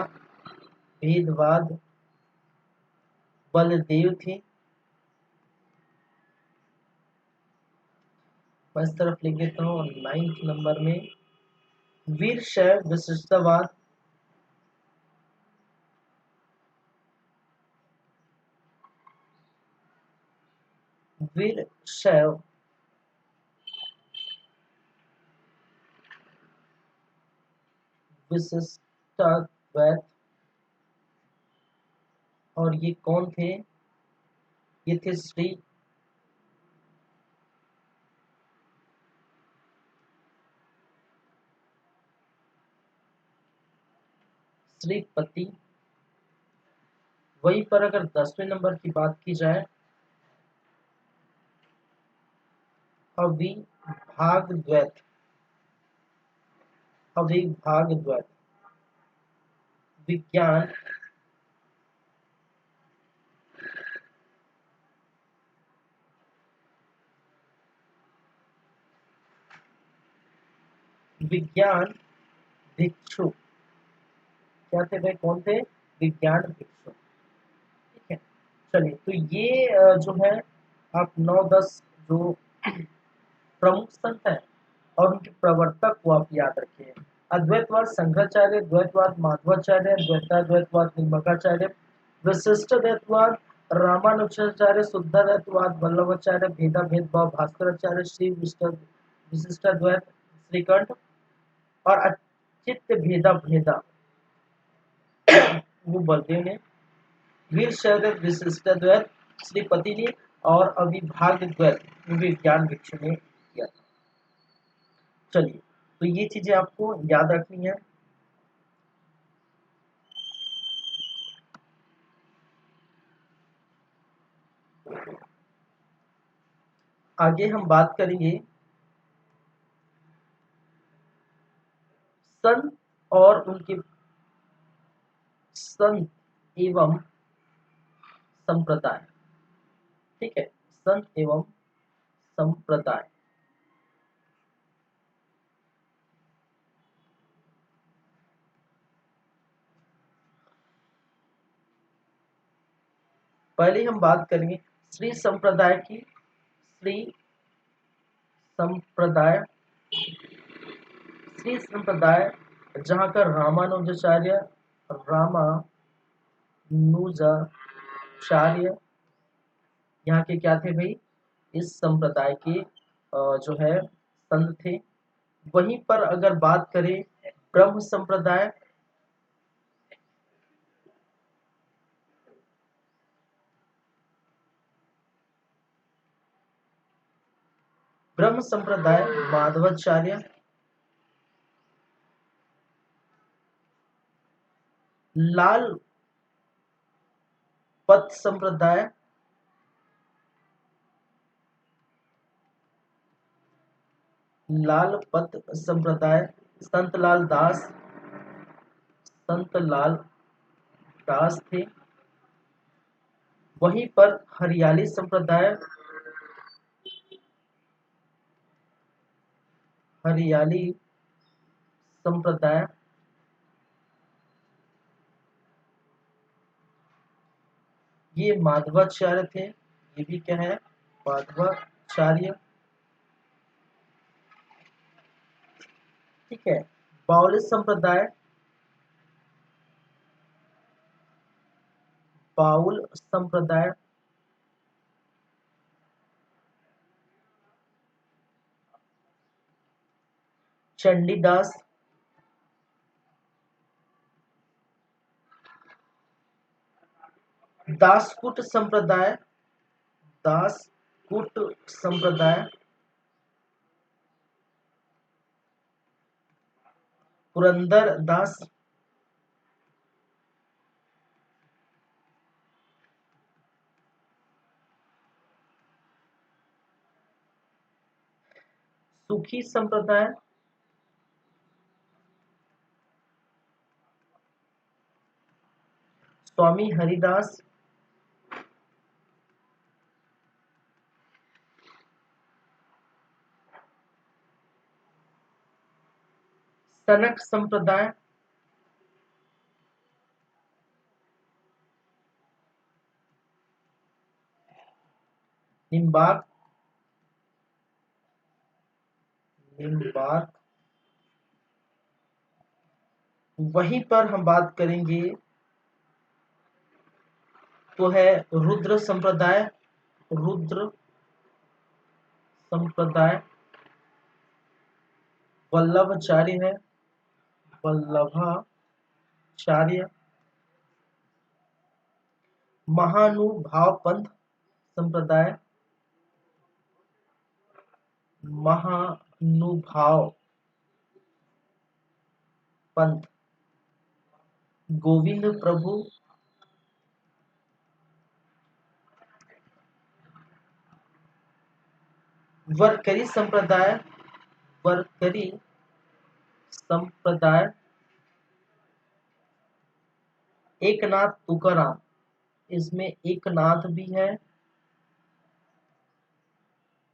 भेदवाद बलदेव थे। मैं इस तरफ लिख देता हूँ 9th नंबर में, वीर शैव विशिष्टवाद, वीर शैव विशिष्टाद्वैत। और ये कौन थे, ये थे श्रीपति वहीं पर अगर 10वें नंबर की बात की जाए, अविभाग द्वैत, अविभाग द्वैत विज्ञान विज्ञान भिक्षु, क्या थे भाई, कौन थे, विज्ञान भिक्षु। ठीक है, चलिए तो ये जो है आप 9-10 जो प्रमुख संत हैं और उनके प्रवर्तक को आप याद रखिए। अद्वैतवाद शंकराचार्य, द्वैतवाद माधवाचार्य, द्वैताद्वैतवाद निर्मकाचार्य, विशिष्ट द्वैतवाद रामानुजाचार्य, शुद्धाद्वैतवाद वल्लभाचार्य, भेदा भेदभाव भास्कराचार्य, श्री विशिष्टाद्वैत श्रीकंठ, और अचित्य भेदा भेदा वो बलदेव ने, वीर शैव विशिष्टाद्वैत श्रीपति ने, और अविभाग द्वैत विज्ञान भिक्षु ने किया था। चलिए तो ये चीजें आपको याद रखनी है। आगे हम बात करेंगे संत और उनके संत एवं संप्रदाय। ठीक है, संत एवं संप्रदाय। पहले हम बात करेंगे श्री संप्रदाय की। श्री संप्रदाय, श्री संप्रदाय जहाँ का रामानुजाचार्य, रामानुजाचार्य यहाँ के क्या थे भाई, इस संप्रदाय के जो है संत थे। वहीं पर अगर बात करें ब्रह्म संप्रदाय, ब्रह्म संप्रदाय माधवाचार्य, लाल पथ संप्रदाय, लाल पथ संप्रदाय संतलाल दास, संतलाल दास थे। वहीं पर हरियाली संप्रदाय, हरियाली संप्रदाय ये माधवाचार्य थे। ये भी क्या है, माधवाचार्य। ठीक है, बाउली संप्रदाय, बाउल संप्रदाय, चंडीदास, दासकूट संप्रदाय, दासकूट संप्रदाय, पुरंदर दास, सुखी संप्रदाय, स्वामी हरिदास, सनक संप्रदाय, निम्बार्क, निम्बार्क। वहीं पर हम बात करेंगे तो है रुद्र संप्रदाय, रुद्र संप्रदाय, वल्लभाचार्य है, वल्लभाचार्य, महानुभाव पंथ संप्रदाय, महानुभाव पंथ, गोविंद प्रभु वरकरी संप्रदाय, वरकरी संप्रदाय एकनाथ तुकाराम, इसमें एकनाथ भी है,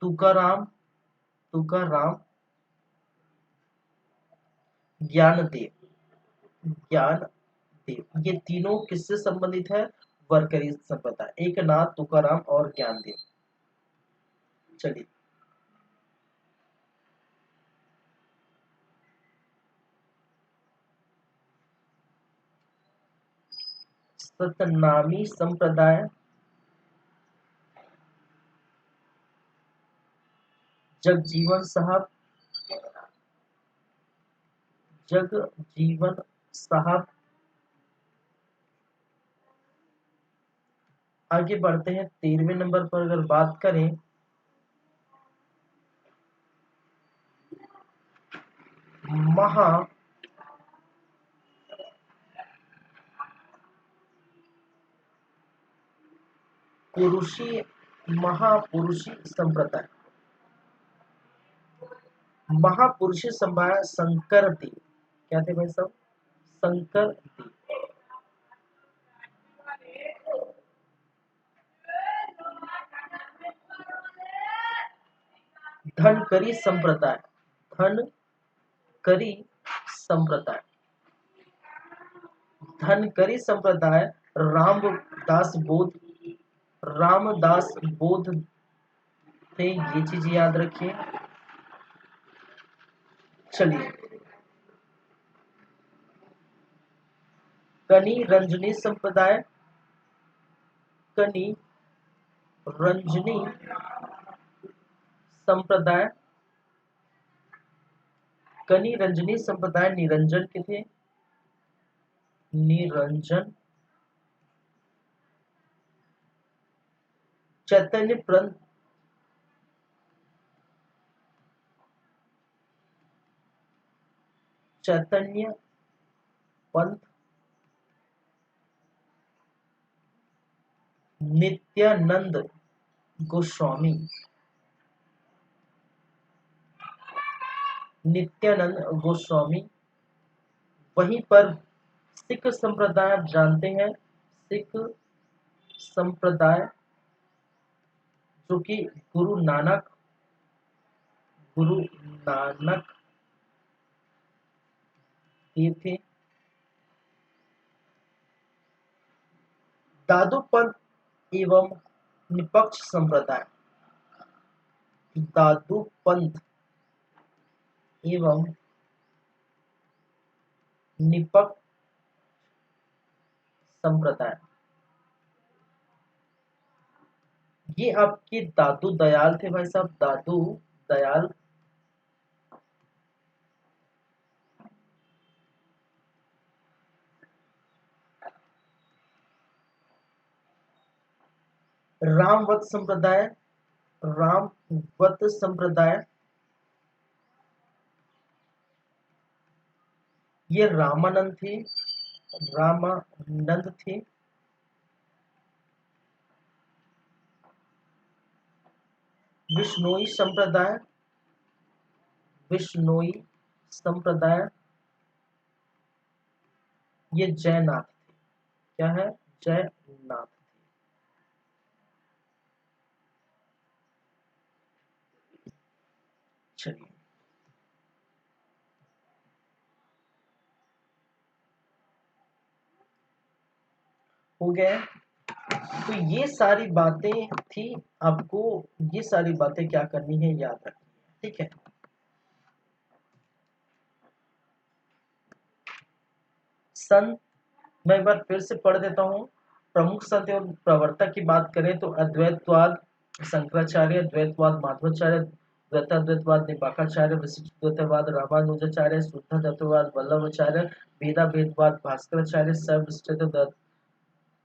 तुकाराम, तुकाराम, ज्ञानदेव, ज्ञानदेव, ये तीनों किससे संबंधित है? वरकरी संप्रदाय, एकनाथ, तुकाराम और ज्ञानदेव। चलिए, सतनामी संप्रदाय, जगजीवन साहब, जगजीवन साहब। आगे बढ़ते हैं 13वें नंबर पर अगर बात करें, महा पुरुषी, महापुरुषी संप्रदाय, महापुरुषी संप्रदाय शंकर देव, क्या थे भाई साहब? शंकर देव। धनकरी संप्रदाय, धनकरी संप्रदाय, धनकरी संप्रदाय रामदास बोध, रामदास बोध थे, ये चीज याद रखिए। चलिए, कनी रंजनी संप्रदाय, कनी रंजनी संप्रदाय, कनी रंजनी संप्रदाय निरंजन के थे, निरंजन। चैतन्य पंथ, चैतन्य पंथ नित्यानंद गोस्वामी, नित्यानंद गोस्वामी। वहीं पर सिख संप्रदाय आप जानते हैं, सिख संप्रदाय जो कि गुरु नानक, गुरु नानक देव थे। दादू पंथ एवं निपक्ष संप्रदाय, दादू पंथ एवं निपक्ष संप्रदाय, ये आपके दादू दयाल थे भाई साहब, दादू दयाल। रामवत संप्रदाय, रामवत संप्रदाय, ये रामानंद थे, रामानंद थे। विश्नोई संप्रदाय, विश्नोई संप्रदाय, ये जयनाथ थे, क्या है? जयनाथ। चलिए, हो गया। तो ये सारी बातें थी, आपको ये सारी बातें क्या करनी है, याद रखनी है, ठीक है। संत, मैं एक बार फिर से पढ़ देता हूँ। प्रमुख संत और प्रवर्तक की बात करें तो अद्वैतवाद शंकराचार्य, द्वैतवाद माधवाचार्य, द्वैताद्वैतवाद निम्बार्काचार्य, विशिष्ट द्वैतवाद रामानुजाचार्य, शुद्ध द्वैतवाद वल्लभाचार्य, वेदा भेदवाद भास्कराचार्य, सर्वश्रेष्ठ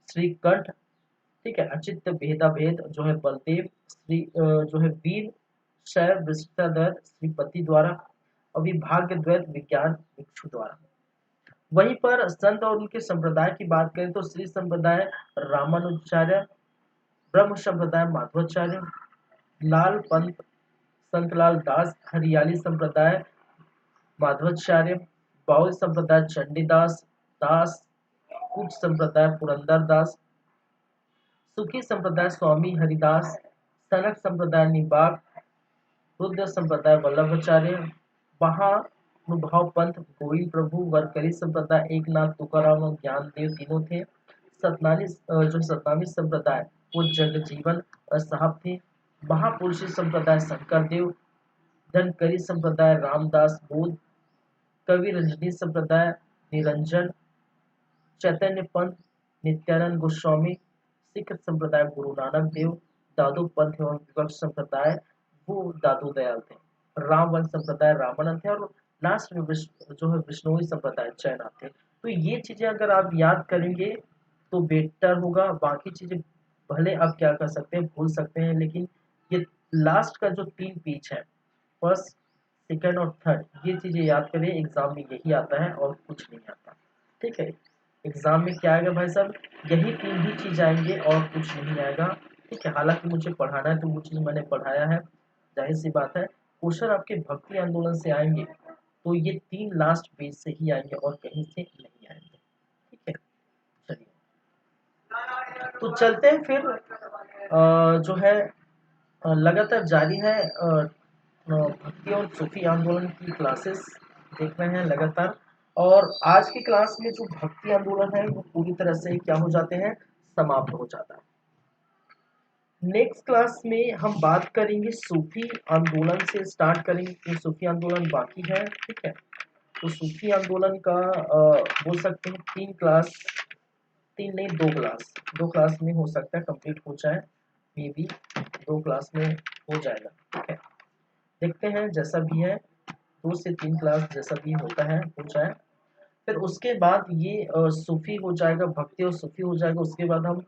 श्रीकंठ, ठीक है, अचित्य भेदा भेद जो है बलदेव, श्री जो है वीर शैव विशिष्टाद्वैत श्रीपति द्वारा, अविभाज्य द्वैत विज्ञान भिक्षु द्वारा। वहीं पर संत और उनके संप्रदाय की बात करें तो श्री संप्रदाय रामानुजाचार्य, ब्रह्म संप्रदाय माधवाचार्य, लाल पंथ संतलाल दास, हरियाली संप्रदाय माधवाचार्य, बाउल संप्रदाय चंडीदास दास, कुछ संप्रदाय पुरंदर दास, सुखी संप्रदाय स्वामी हरिदास, सनक संप्रदाय निबाग, रुद्र संप्रदाय वल्लभाचार्य, महानुभाव पंथ गोविंद प्रभु, वरकरी संप्रदाय एकनाथ तुकाराम और ज्ञानदेव तीनों थे। सतनामी संप्रदाय वो जगजीवन साहब थे। महापुरुषी संप्रदाय शंकर देव, धनकरी संप्रदाय रामदास बोध, कवि रंजनी संप्रदाय निरंजन, चैतन्य पंथ नित्यानंद गोस्वामी, सिख संप्रदाय गुरु नानक देव, दादू पंथ एवं विपक्ष संप्रदाय वो दादू दयाल थे। रामवन संप्रदाय रामानंद थे और लास्ट में जो है विष्णुई संप्रदाय जयनाथ थे। तो ये चीजें अगर आप याद करेंगे तो बेटर होगा। बाकी चीजें भले आप क्या कर सकते हैं, भूल सकते हैं, लेकिन ये लास्ट का जो 3 पेज है, फर्स्ट सेकंड और थर्ड, ये चीजें याद करें। एग्जाम में यही आता है और कुछ नहीं आता। ठीक है, एग्जाम में क्या आएगा भाई साहब, यही 3 ही चीज आएंगे और कुछ नहीं आएगा। ठीक है, हालांकि मुझे पढ़ाना है तो वो चीज मैंने पढ़ाया है, जाहिर सी बात है। क्वेश्चन आपके भक्ति आंदोलन से आएंगे तो ये 3 लास्ट पेज से ही आएंगे और कहीं से नहीं आएंगे। ठीक है, चलिए तो चलते हैं फिर। जो है लगातार जारी है भक्ति और सूफी आंदोलन की क्लासेस देख रहे हैं लगातार। और आज की क्लास में जो भक्ति आंदोलन है वो पूरी तरह से क्या हो जाते हैं, समाप्त हो जाता है। नेक्स्ट क्लास में हम बात करेंगे सूफी आंदोलन से स्टार्ट करेंगे, तो सूफी आंदोलन बाकी है। ठीक है, तो सूफी आंदोलन का बोल सकते हैं 3 क्लास, 3 नहीं 2 क्लास में हो सकता है कंप्लीट हो जाए, मे बी 2 क्लास में हो जाएगा। ठीक है, देखते हैं जैसा भी है, 2 से 3 क्लास जैसा भी होता है हो जाए। फिर उसके बाद ये सूफी हो जाएगा, भक्ति और सूफी हो जाएगा। उसके बाद हम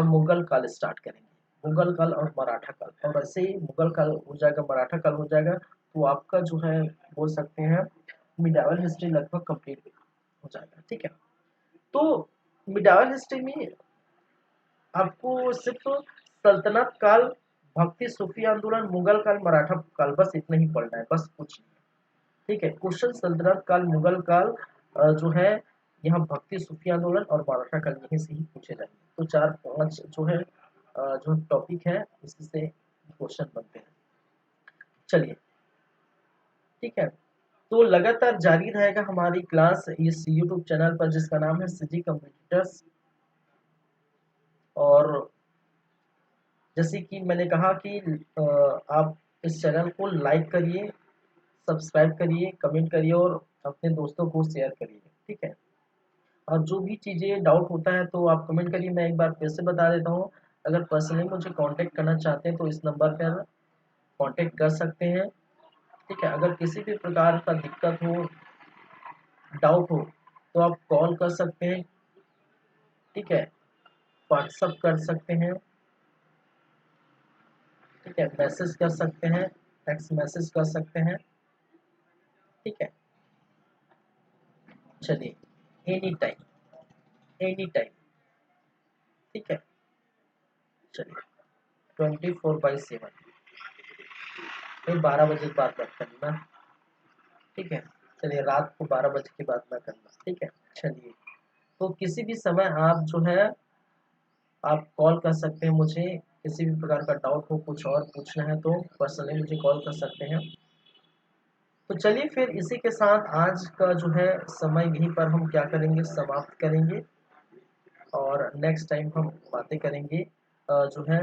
मुगल काल स्टार्ट करेंगे, मुगल काल और मराठा काल। और ऐसे ही मुगल काल हो जाएगा, मराठा काल हो जाएगा, तो आपका जो है बोल सकते हैं मिडावल हिस्ट्री लगभग कंप्लीट हो जाएगा। ठीक है, तो मिडावल हिस्ट्री में आपको सिर्फ सल्तनत काल, भक्ति सूफी आंदोलन, मुगल काल, मराठा काल, बस इतना ही पढ़ना है, बस कुछ नहीं। ठीक है, क्वेश्चन सल्तनत काल, मुगल काल जो है यहाँ भक्ति सूफी आंदोलन और मराठा काल यहीं से ही पूछे जाएंगे। तो 4-5 जो है जो टॉपिक है इसी से क्वेश्चन बनते हैं। चलिए ठीक है, तो लगातार जारी रहेगा हमारी क्लास इस यूट्यूब चैनल पर जिसका नाम है सीजी कंप्यूटर्स। और जैसे कि मैंने कहा कि आप इस चैनल को लाइक करिए, सब्सक्राइब करिए, कमेंट करिए और अपने दोस्तों को शेयर करिए। ठीक है, और जो भी चीज़ें डाउट होता है तो आप कमेंट करिए। मैं एक बार फिर से बता देता हूँ, अगर पर्सनली मुझे कांटेक्ट करना चाहते हैं तो इस नंबर पर कांटेक्ट कर सकते हैं। ठीक है, अगर किसी भी प्रकार का दिक्कत हो, डाउट हो, तो आप कॉल कर सकते हैं। ठीक है, व्हाट्सअप कर सकते हैं। ठीक है, मैसेज कर सकते हैं, टेक्स्ट मैसेज कर सकते हैं। ठीक है, चलिए एनी टाइम, एनी टाइम। ठीक है, चलिए 24/7, फिर 12 बजे के बाद मत करना। ठीक है, चलिए रात को 12 बजे के बाद मत करना। ठीक है, चलिए तो किसी भी समय आप जो है आप कॉल कर सकते हैं मुझे, किसी भी प्रकार का डाउट हो, कुछ और पूछना है तो पर्सनली मुझे कॉल कर सकते हैं। तो चलिए फिर इसी के साथ आज का जो है समय यहीं पर हम क्या करेंगे, समाप्त करेंगे। और नेक्स्ट टाइम हम बातें करेंगे जो है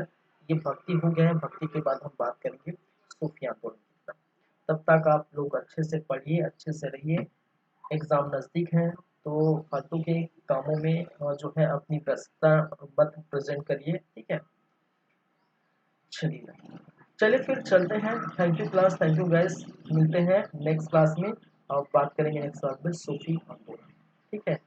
ये भक्ति हो गए हैं, भक्ति के बाद हम बात करेंगे सूफी आंदोलन की। तब तक आप लोग अच्छे से पढ़िए, अच्छे से रहिए। एग्ज़ाम नज़दीक है तो फालतू के कामों में जो है अपनी व्यस्तता मत प्रेजेंट करिए। ठीक है, चलिए चलिए फिर चलते हैं। Thank you class, thank you guys. मिलते हैं नेक्स्ट क्लास में और बात करेंगे नेक्स्ट क्लास में सूफी आंदोलन। ठीक है।